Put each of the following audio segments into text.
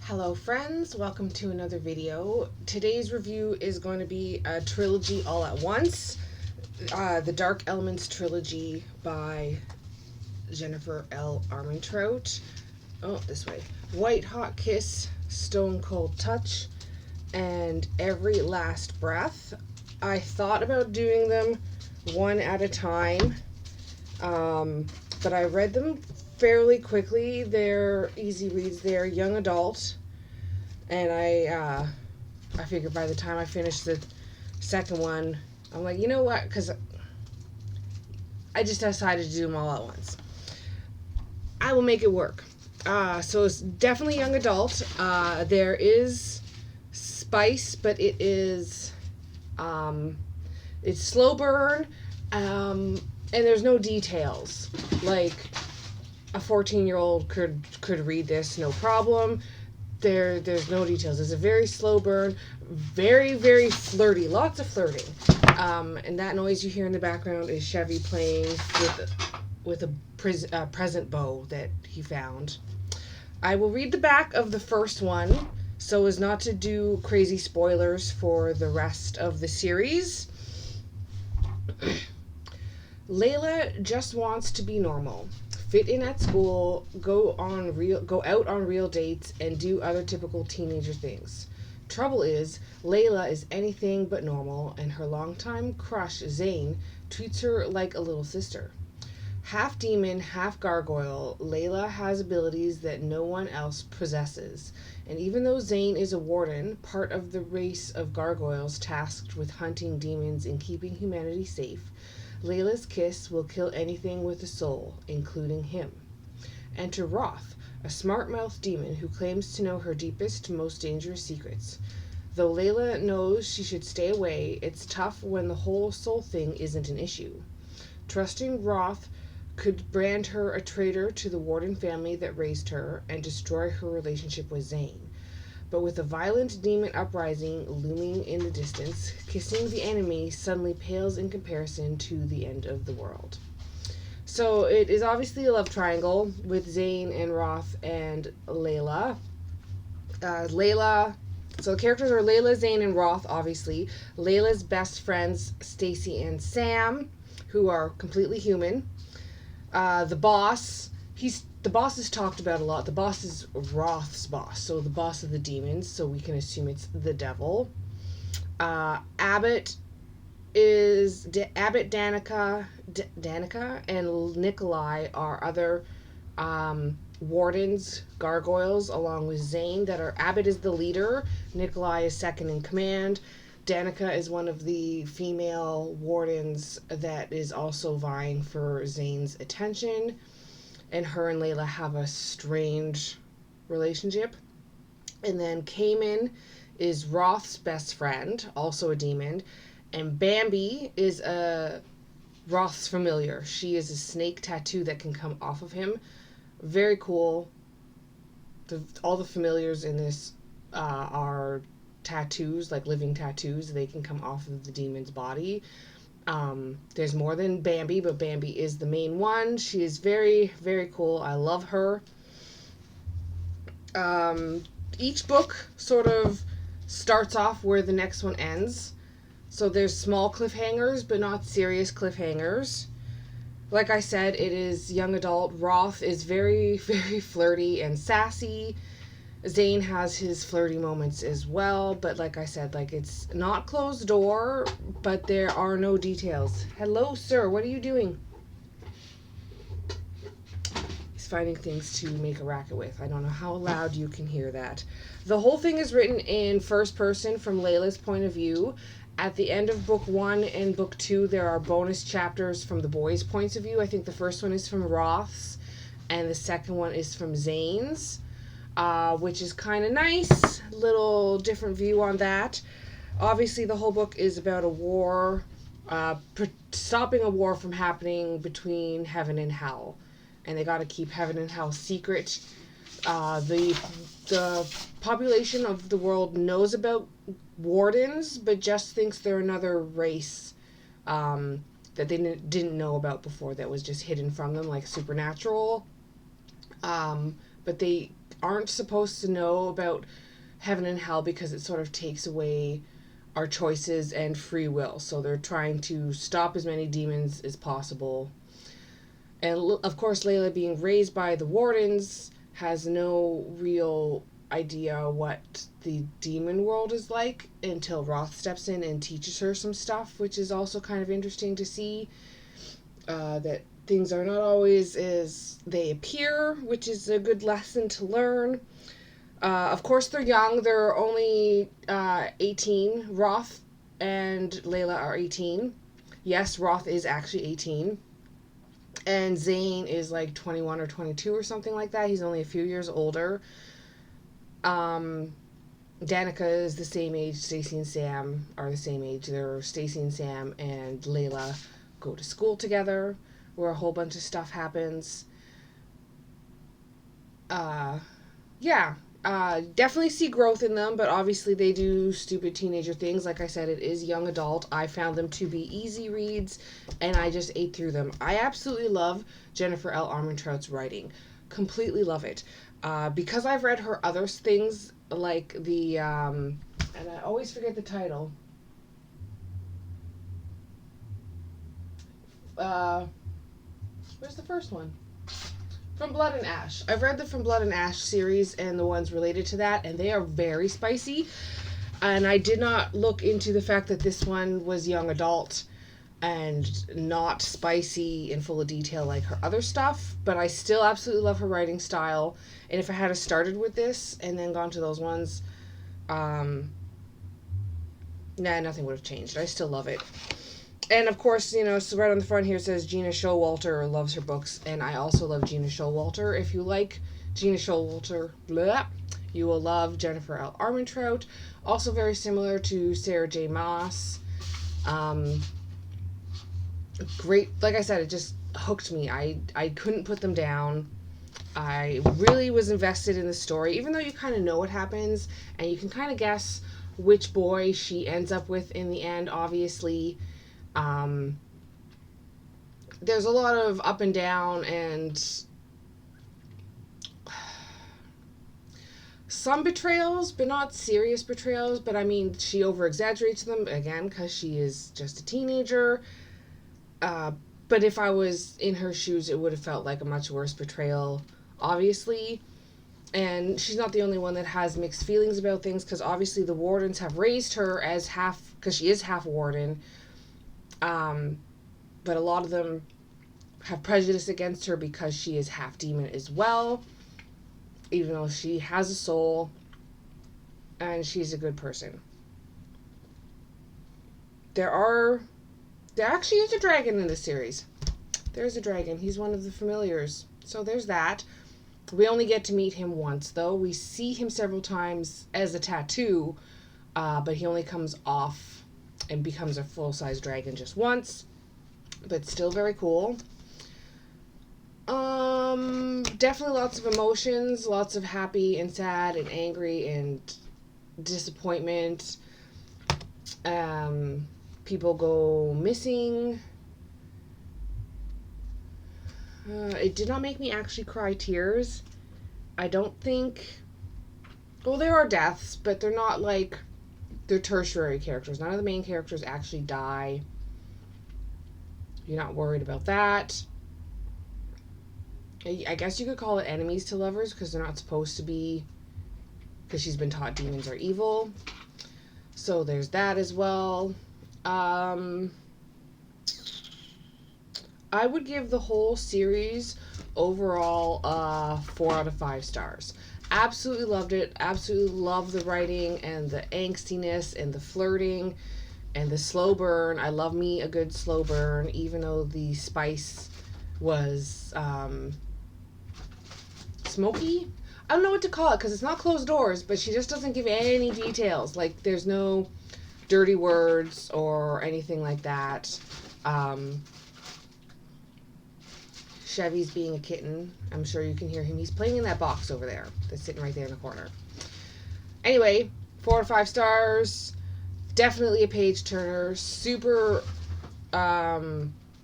Hello friends, welcome to another video. Today's review is going to be a trilogy all at once. The Dark Elements trilogy by Jennifer.l. Oh, this way. White Hot Kiss, Stone Cold Touch, and Every Last Breath. I thought about doing them one at a time, but I read them fairly quickly. They're easy reads. They're young adult, and I figured by the time I finished the second one, I'm like, you know what? Because I just decided to do them all at once. I will make it work. So it's definitely young adult. There is spice, but it's slow burn, and there's no details. Like a 14-year-old could read this no problem. There's no details. It's a very slow burn, very, very flirty, lots of flirting. And that noise you hear in the background is Chevy playing with a present bow that he found. I will read the back of the first one so as not to do crazy spoilers for the rest of the series. Layla just wants to be normal, fit in at school, go out on real dates, and do other typical teenager things. Trouble is, Layla is anything but normal, and her longtime crush, Zane, treats her like a little sister. Half demon, half gargoyle, Layla has abilities that no one else possesses. And even though Zane is a warden, part of the race of gargoyles tasked with hunting demons and keeping humanity safe, Layla's kiss will kill anything with a soul, including him. Enter Roth, a smart-mouthed demon who claims to know her deepest, most dangerous secrets. Though Layla knows she should stay away, it's tough when the whole soul thing isn't an issue. Trusting Roth could brand her a traitor to the warden family that raised her and destroy her relationship with Zane. But with a violent demon uprising looming in the distance, kissing the enemy suddenly pales in comparison to the end of the world. So it is obviously a love triangle with Zane and Roth and Layla. So the characters are Layla, Zane, and Roth, obviously. Layla's best friends, Stacy and Sam, who are completely human. The boss is talked about a lot. The boss is Roth's boss, so the boss of the demons, so we can assume it's the devil. Abbott, Danica, and Nikolai are other wardens, gargoyles, along with Zane. Abbott is the leader. Nikolai is second in command. Danica is one of the female wardens that is also vying for Zane's attention. And her and Layla have a strange relationship. And then Cayman is Roth's best friend, also a demon. And Bambi is a Roth's familiar. She is a snake tattoo that can come off of him. Very cool. All the familiars in this are tattoos, like living tattoos. They can come off of the demon's body. There's more than Bambi, but Bambi is the main one. She is very, very cool. I love her. Each book sort of starts off where the next one ends. So there's small cliffhangers, but not serious cliffhangers. Like I said, it is young adult. Roth is very, very flirty and sassy. Zane has his flirty moments as well, but like I said, it's not closed door, but there are no details. Hello, sir, what are you doing? He's finding things to make a racket with. I don't know how loud you can hear that. The whole thing is written in first person from Layla's point of view. At the end of book 1 and book 2, there are bonus chapters from the boys' points of view. I think the first one is from Roth's, and the second one is from Zane's. Which is kind of nice. Little different view on that. Obviously, the whole book is about a war, stopping a war from happening between heaven and hell. And they got to keep heaven and hell secret. The population of the world knows about wardens, but just thinks they're another race that they didn't know about before, that was just hidden from them, like supernatural. But they aren't supposed to know about heaven and hell because it sort of takes away our choices and free will. So they're trying to stop as many demons as possible. And of course, Layla, being raised by the wardens, has no real idea what the demon world is like until Roth steps in and teaches her some stuff, which is also kind of interesting to see. That things are not always as they appear, which is a good lesson to learn. Of course, they're young. They're only 18. Roth and Layla are 18. Yes, Roth is actually 18. And Zane is like 21 or 22 or something like that. He's only a few years older. Danica is the same age. Stacy and Sam are the same age. They're Stacy and Sam and Layla go to school together, where a whole bunch of stuff happens. Definitely see growth in them, but obviously they do stupid teenager things. Like I said, it is young adult. I found them to be easy reads, and I just ate through them. I absolutely love Jennifer L. Armentrout's writing. Completely love it. Because I've read her other things, like the, and I always forget the title. Where's the first one? From Blood and Ash. I've read the From Blood and Ash series and the ones related to that, and they are very spicy. And I did not look into the fact that this one was young adult and not spicy and full of detail like her other stuff, but I still absolutely love her writing style. And if I had started with this and then gone to those ones, nothing would have changed. I still love it. And of course, so right on the front here it says Gina Showalter loves her books, and I also love Gina Showalter. If you like Gina Showalter, you will love Jennifer L. Armentrout. Also very similar to Sarah J. Maas. Great, like I said, it just hooked me. I couldn't put them down. I really was invested in the story, even though you kind of know what happens, and you can kind of guess which boy she ends up with in the end, obviously. There's a lot of up and down and some betrayals, but not serious betrayals. But I mean, she over-exaggerates them, again, because she is just a teenager. But if I was in her shoes, it would have felt like a much worse betrayal, obviously. And she's not the only one that has mixed feelings about things, because obviously the wardens have raised her as half, because she is half warden. But a lot of them have prejudice against her because she is half demon as well, even though she has a soul and she's a good person. There actually is a dragon in this series. There's a dragon. He's one of the familiars. So there's that. We only get to meet him once, though. We see him several times as a tattoo, but he only comes off and becomes a full-size dragon just once. But still very cool. Definitely lots of emotions, lots of happy and sad and angry and disappointment. People go missing. It did not make me actually cry tears. I don't think... Well, there are deaths, but they're not like... They're tertiary characters. None of the main characters actually die. You're not worried about that. I guess you could call it enemies to lovers, because they're not supposed to be, because she's been taught demons are evil. So there's that as well. I would give the whole series overall 4 out of 5 stars. Absolutely loved it. Absolutely love the writing and the angstiness and the flirting and the slow burn. I love me a good slow burn, even though the spice was smoky. I don't know what to call it because it's not closed doors, but she just doesn't give any details. Like, there's no dirty words or anything like that. Chevy's being a kitten. I'm sure you can hear him. He's playing in that box over there that's sitting right there in the corner. Anyway, 4 or 5 stars. Definitely a page turner. Super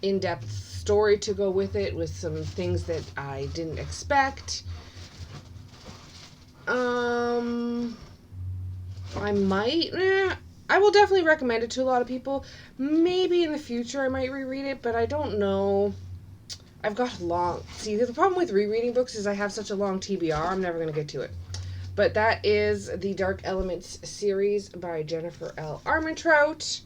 in-depth story to go with it, with some things that I didn't expect. I might. I will definitely recommend it to a lot of people. Maybe in the future I might reread it, but I don't know. I've got long. See, the problem with rereading books is I have such a long TBR. I'm never going to get to it. But that is the Dark Elements series by Jennifer L. Armentrout.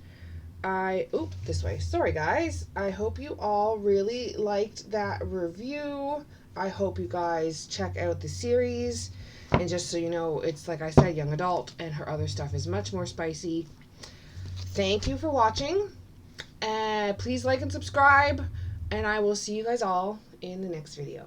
This way. Sorry, guys. I hope you all really liked that review. I hope you guys check out the series. And just so you know, it's like I said, young adult, and her other stuff is much more spicy. Thank you for watching. Please like and subscribe. And I will see you guys all in the next video.